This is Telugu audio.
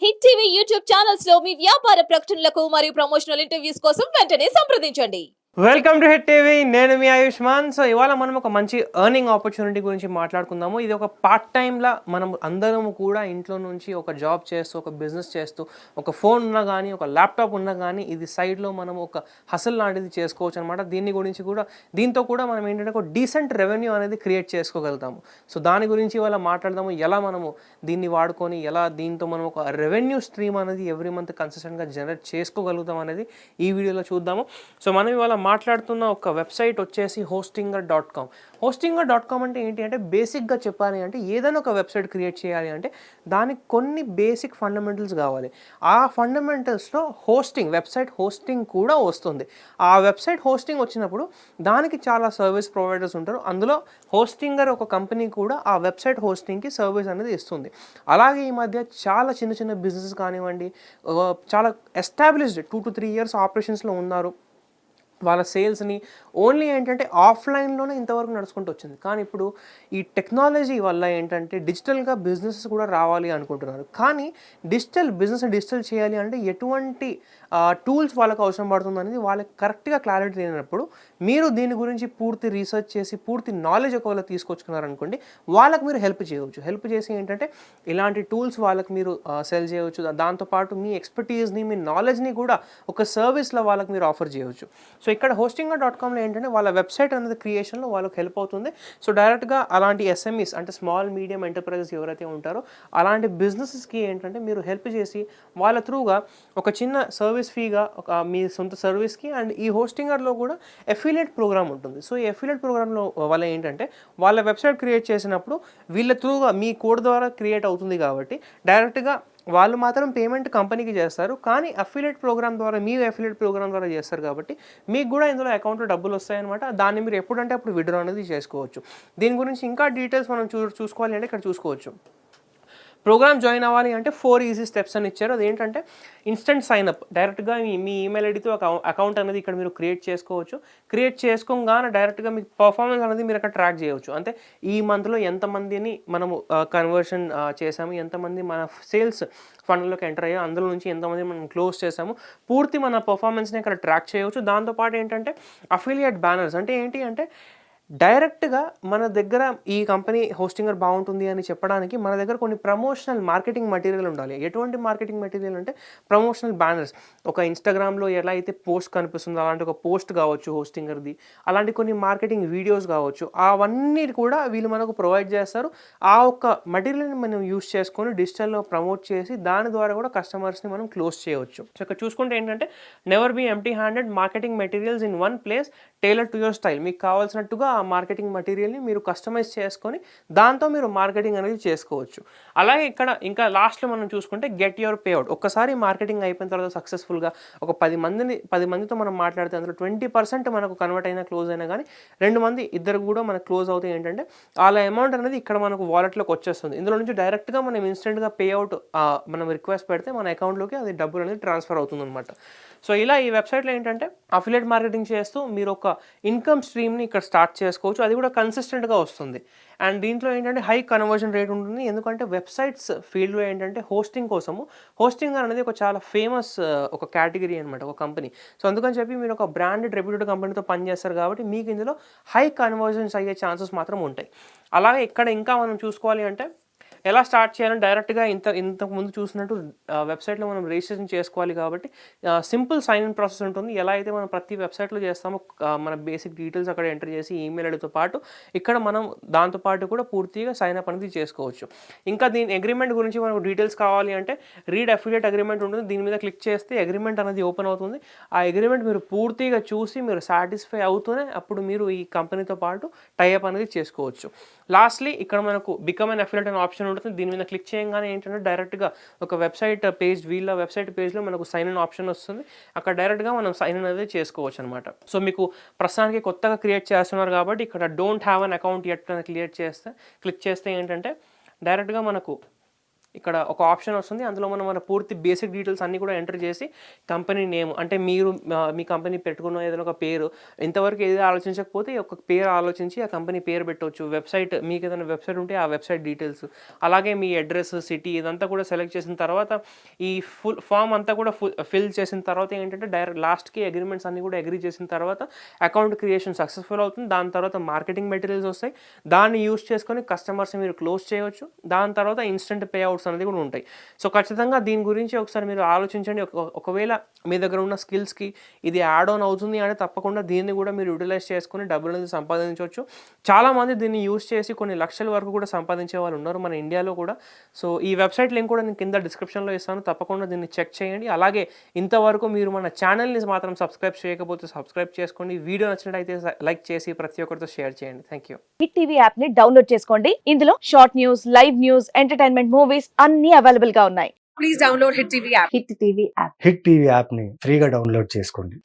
హిట్ టీవీ యూట్యూబ్ ఛానల్స్ లో మీ వ్యాపార ప్రకటనలకు మరియు ప్రమోషనల్ ఇంటర్వ్యూస్ కోసం వెంటనే సంప్రదించండి. Welcome to hit TV. నేను మీ ఆయుష్మాన్. సో ఇవాళ మనం ఒక మంచి ఎర్నింగ్ ఆపర్చునిటీ గురించి మాట్లాడుకుందాము. ఇది ఒక పార్ట్ టైంలా మనం అందరం కూడా ఇంట్లో నుంచి ఒక జాబ్ చేస్తూ, ఒక బిజినెస్ చేస్తూ, ఒక ఫోన్ ఉన్నా కానీ, ఒక ల్యాప్టాప్ ఉన్నా కానీ, ఇది సైడ్లో మనం ఒక హసల్ లాంటిది చేసుకోవచ్చు అనమాట. దీంతో కూడా మనం ఏంటంటే ఒక డీసెంట్ రెవెన్యూ అనేది క్రియేట్ చేసుకోగలుగుతాము. సో దాని గురించి ఇవాళ మాట్లాడదాము. ఎలా మనము దీన్ని వాడుకొని ఎలా దీంతో మనం ఒక రెవెన్యూ స్ట్రీమ్ అనేది ఎవ్రీ మంత్ కన్సిస్టెంట్గా జనరేట్ చేసుకోగలుగుతాం అనేది ఈ వీడియోలో చూద్దాము. సో మనం ఇవాళ మాట్లాడుతున్న ఒక వెబ్సైట్ వచ్చేసి hostinger.com. hostinger.com అంటే ఏంటి అంటే బేసిక్గా చెప్పాలి అంటే ఏదైనా ఒక వెబ్సైట్ క్రియేట్ చేయాలి అంటే దానికి కొన్ని బేసిక్ ఫండమెంటల్స్ కావాలి. ఆ ఫండమెంటల్స్లో వెబ్సైట్ హోస్టింగ్ కూడా వస్తుంది. ఆ వెబ్సైట్ హోస్టింగ్ వచ్చినప్పుడు దానికి చాలా సర్వీస్ ప్రొవైడర్స్ ఉంటారు. అందులో హోస్టింగర్ ఒక కంపెనీ కూడా ఆ వెబ్సైట్ హోస్టింగ్కి సర్వీస్ అనేది ఇస్తుంది. అలాగే ఈ మధ్య చాలా చిన్న చిన్న బిజినెస్ కానివ్వండి, చాలా ఎస్టాబ్లిష్డ్ 2 to 3 years ఆపరేషన్స్లో ఉన్నారు. వాళ్ళ సేల్స్ని ఓన్లీ ఏంటంటే ఆఫ్లైన్లోనే ఇంతవరకు నడుచుకుంటూ వచ్చింది. కానీ ఇప్పుడు ఈ టెక్నాలజీ వల్ల ఏంటంటే డిజిటల్గా బిజినెస్ కూడా రావాలి అనుకుంటున్నారు. కానీ డిజిటల్ చేయాలి అంటే ఎటువంటి టూల్స్ వాళ్ళకు అవసరం పడుతుంది అనేది వాళ్ళకి కరెక్ట్గా క్లారిటీ లేనప్పుడు మీరు దీని గురించి పూర్తి రీసెర్చ్ చేసి పూర్తి నాలెడ్జ్ ఒకవేళ తీసుకొచ్చుకున్నారనుకోండి, వాళ్ళకి మీరు హెల్ప్ చేయవచ్చు. హెల్ప్ చేసి ఏంటంటే ఇలాంటి టూల్స్ వాళ్ళకి మీరు సెల్ చేయవచ్చు. దాంతోపాటు మీ ఎక్స్పర్టీస్ని, మీ నాలెడ్జ్ని కూడా ఒక సర్వీస్లో వాళ్ళకి మీరు ఆఫర్ చేయవచ్చు. సో ఇక్కడ hostinger.comలో ఏంటంటే వాళ్ళ వెబ్సైట్ అనేది క్రియేషన్లో వాళ్ళకి హెల్ప్ అవుతుంది. సో డైరెక్ట్గా అలాంటి ఎస్ఎంఈస్ అంటే స్మాల్ మీడియం ఎంటర్ప్రైజెస్ ఎవరైతే ఉంటారో అలాంటి బిజినెసెస్కి ఏంటంటే మీరు హెల్ప్ చేసి వాళ్ళ త్రూగా ఒక చిన్న సర్వీస్ ఫీగా మీ సొంత సర్వీస్కి అండ్ ఈ హోస్టింగర్లో కూడా ఎఫిలియేట్ ప్రోగ్రామ్ ఉంటుంది. సో ఈ ఎఫిలియేట్ ప్రోగ్రామ్లో వల్ల ఏంటంటే వాళ్ళ వెబ్సైట్ క్రియేట్ చేసినప్పుడు వీళ్ళ త్రూగా మీ కోడ్ ద్వారా క్రియేట్ అవుతుంది కాబట్టి డైరెక్ట్గా వాళ్ళు మాత్రం పేమెంట్ కంపెనీకి చేస్తారు. కానీ అఫిలియేట్ ప్రోగ్రామ్ ద్వారా చేస్తారు కాబట్టి మీకు కూడా ఇందులో అకౌంట్లో డబ్బులు వస్తాయన్నమాట. దాన్ని మీరు ఎప్పుడంటే అప్పుడు విత్డ్రా అనేది చేసుకోవచ్చు. దీని గురించి ఇంకా డీటెయిల్స్ మనం చూసుకోవాలి అంటే ఇక్కడ చూసుకోవచ్చు. ప్రోగ్రామ్ జాయిన్ అవ్వాలి అంటే 4 ఈజీ స్టెప్స్ అని ఇచ్చారు. అదేంటంటే ఇన్స్టెంట్ సైన్అప్, డైరెక్ట్గా మీ ఈమెయిల్ ఐడితో ఒక అకౌంట్ అనేది ఇక్కడ మీరు క్రియేట్ చేసుకోవచ్చు. క్రియేట్ చేసుకోగానే డైరెక్ట్గా మీకు పర్ఫార్మెన్స్ అనేది మీరు అక్కడ ట్రాక్ చేయవచ్చు. అంటే ఈ మంత్లో ఎంతమందిని మనము కన్వర్షన్ చేసాము, ఎంతమంది మన సేల్స్ ఫండ్లోకి ఎంటర్ అయ్యాము, అందులో నుంచి ఎంతమంది మనం క్లోజ్ చేసాము, పూర్తి మన పర్ఫార్మెన్స్ని ఇక్కడ ట్రాక్ చేయవచ్చు. దాంతోపాటు ఏంటంటే అఫిలియేట్ బ్యానర్స్ అంటే ఏంటి అంటే డైరెక్ట్గా మన దగ్గర ఈ కంపెనీ హోస్టింగర్ బాగుంటుంది అని చెప్పడానికి మన దగ్గర కొన్ని ప్రమోషనల్ మార్కెటింగ్ మెటీరియల్ ఉండాలి. ఎటువంటి మార్కెటింగ్ మెటీరియల్ అంటే ప్రమోషనల్ బ్యానర్స్, ఒక ఇన్స్టాగ్రామ్లో ఎలా అయితే పోస్ట్ కనిపిస్తుందో అలాంటి ఒక పోస్ట్ కావచ్చు హోస్టింగర్ది, అలాంటి కొన్ని మార్కెటింగ్ వీడియోస్ కావచ్చు, అవన్నీ కూడా వీళ్ళు మనకు ప్రొవైడ్ చేస్తారు. ఆ ఒక్క మెటీరియల్ని మనం యూస్ చేసుకొని డిజిటల్లో ప్రమోట్ చేసి దాని ద్వారా కూడా కస్టమర్స్ని మనం క్లోజ్ చేయవచ్చు. సో ఇక్కడ చూసుకుంటే ఏంటంటే never be empty handed, marketing materials in one place, tailor to your style. మీకు కావాల్సినట్టుగా ఆ మార్కెటింగ్ మెటీరియల్ని మీరు కస్టమైజ్ చేసుకొని దాంతో మీరు మార్కెటింగ్ అనేది చేసుకోవచ్చు. అలాగే ఇక్కడ ఇంకా లాస్ట్లో మనం చూసుకుంటే గెట్ యువర్ పేఅవుట్. ఒక్కసారి మార్కెటింగ్ అయిపోయిన తర్వాత సక్సెస్ఫుల్గా ఒక 10 మందితో మనం మాట్లాడితే అందులో 20% మనకు కన్వర్ట్ అయినా క్లోజ్ అయినా కానీ 2 మంది ఇద్దరు కూడా మనకు క్లోజ్ అవుతాయి. ఏంటంటే వాళ్ళ అమౌంట్ అనేది ఇక్కడ మనకు వాలెట్లోకి వచ్చేస్తుంది. ఇందులో నుంచి డైరెక్ట్గా మనం ఇన్స్టెంట్గా పేఅవుట్ మనం రిక్వెస్ట్ పెడితే మన అకౌంట్లోకి అది డబ్బులు అనేది ట్రాన్స్ఫర్ అవుతుంది అనమాట. సో ఇలా ఈ వెబ్సైట్లో ఏంటంటే అఫిలియేట్ మార్కెటింగ్ చేస్తూ మీరు ఒక ఇన్కమ్ స్ట్రీమ్ని ఇక్కడ స్టార్ట్ చేసుకోవచ్చు. అది కూడా కన్సిస్టెంట్గా వస్తుంది. అండ్ దీంట్లో ఏంటంటే హై కన్వర్షన్ రేట్ ఉంటుంది. ఎందుకంటే వెబ్సైట్స్ ఫీల్డ్లో ఏంటంటే హోస్టింగ్ అనేది ఒక చాలా ఫేమస్ ఒక కేటగిరీ అనమాట, ఒక కంపెనీ. సో అందుకని చెప్పి మీరు ఒక బ్రాండెడ్ రెప్యూటెడ్ కంపెనీతో పనిచేస్తారు కాబట్టి మీకు ఇందులో హై కన్వర్షన్స్ అయ్యే ఛాన్సెస్ మాత్రం ఉంటాయి. అలాగే ఇక్కడ ఇంకా మనం చూసుకోవాలి అంటే ఎలా స్టార్ట్ చేయాలని డైరెక్ట్గా ఇంతకు ముందు చూసినట్టు వెబ్సైట్లో మనం రిజిస్ట్రేషన్ చేసుకోవాలి కాబట్టి సింపుల్ సైన్ ఇన్ ప్రాసెస్ ఉంటుంది. ఎలా అయితే మనం ప్రతి వెబ్సైట్లో చేస్తామో మన బేసిక్ డీటెయిల్స్ అక్కడ ఎంటర్ చేసి ఈమెయిల్ ఐడితో పాటు ఇక్కడ మనం దాంతోపాటు కూడా పూర్తిగా సైన్ అప్ అనేది చేసుకోవచ్చు. ఇంకా దీని అగ్రిమెంట్ గురించి మనకు డీటెయిల్స్ కావాలి అంటే రీడ్ అఫిలియేట్ అగ్రిమెంట్ ఉంటుంది. దీని మీద క్లిక్ చేస్తే అగ్రిమెంట్ అనేది ఓపెన్ అవుతుంది. ఆ అగ్రిమెంట్ మీరు పూర్తిగా చూసి మీరు సాటిస్ఫై అవుతూనే అప్పుడు మీరు ఈ కంపెనీతో పాటు టైఅప్ అనేది చేసుకోవచ్చు. లాస్ట్లీ ఇక్కడ మనకు బికమ్ అన్ అఫిలియేట్ అనే ఆప్షన్ ఉంటుంది. దీని మీద క్లిక్ చేయగానే ఏంటంటే డైరెక్ట్గా ఒక వీళ్ళ వెబ్సైట్ పేజ్లో మనకు సైన్ ఇన్ ఆప్షన్ వస్తుంది. అక్కడ డైరెక్ట్గా మనం సైన్ ఇన్ అనేది చేసుకోవచ్చు అనమాట. సో మీకు ప్రస్తుతానికి కొత్తగా క్రియేట్ చేస్తున్నారు కాబట్టి ఇక్కడ don't have an account yet అని క్లిక్ చేస్తే ఏంటంటే డైరెక్ట్గా మనకు ఇక్కడ ఒక ఆప్షన్ వస్తుంది. అందులో మనం మన పూర్తి బేసిక్ డీటెయిల్స్ అన్నీ కూడా ఎంటర్ చేసి కంపెనీ నేమ్ అంటే మీరు మీ కంపెనీ పెట్టుకున్న ఏదైనా ఒక పేరు ఇంతవరకు ఏది ఆలోచించకపోతే ఒక పేరు ఆలోచించి ఆ కంపెనీ పేరు పెట్టవచ్చు. వెబ్సైట్ మీకు ఏదైనా వెబ్సైట్ ఉంటే ఆ వెబ్సైట్ డీటెయిల్స్, అలాగే మీ అడ్రస్, సిటీ ఇదంతా కూడా సెలెక్ట్ చేసిన తర్వాత ఈ ఫుల్ ఫామ్ అంతా కూడా ఫిల్ చేసిన తర్వాత ఏంటంటే డైరెక్ట్ లాస్ట్కి అగ్రిమెంట్స్ అన్నీ కూడా అగ్రీ చేసిన తర్వాత అకౌంట్ క్రియేషన్ సక్సెస్ఫుల్ అవుతుంది. దాని తర్వాత మార్కెటింగ్ మెటీరియల్స్ వస్తాయి. దాన్ని యూస్ చేసుకొని కస్టమర్స్ మీరు క్లోజ్ చేయవచ్చు. దాని తర్వాత ఇన్స్టెంట్ పే అవుట్స్ అనేది కూడా ఉంటాయి. సో ఖచ్చితంగా దీని గురించి ఒకసారి మీరు ఆలోచించండి. ఒకవేళ మీ దగ్గర ఉన్న స్కిల్స్కి ఇది యాడ్ ఆన్ అవుతుంది అంటే తప్పకుండా దీన్ని కూడా మీరు యూటిలైజ్ చేసుకొని డబ్బులు అనేది సంపాదించవచ్చు. చాలామంది దీన్ని యూస్ చేసి కొన్ని లక్షల వరకు కూడా సంపాదించే వాళ్ళు ఉన్నారు మన ఇండియాలో కూడా. సో ఈ వెబ్సైట్ లింక్ కూడా నేను కింద డిస్క్రిప్షన్లో ఇస్తాను, తప్పకుండా దీన్ని చెక్ చేయండి. అలాగే ఇంతవరకు మీరు మన ఛానల్ని మాత్రం సబ్స్క్రైబ్ చేయకపోతే సబ్స్క్రైబ్ చేసుకోండి. వీడియో నచ్చినట్టయితే లైక్ చేసి ప్రతి ఒక్కరితో షేర్ చేయండి. Thank you. Hit TV app ని డౌన్లోడ్ చేసుకోండి. ఇందులో short news, live news, entertainment movies అన్ని అవైలబుల్ గా ఉన్నాయి. Please download Hit TV app. Hit TV app. Hit TV యాప్ని ఫ్రీగా డౌన్లోడ్ చేసుకోండి.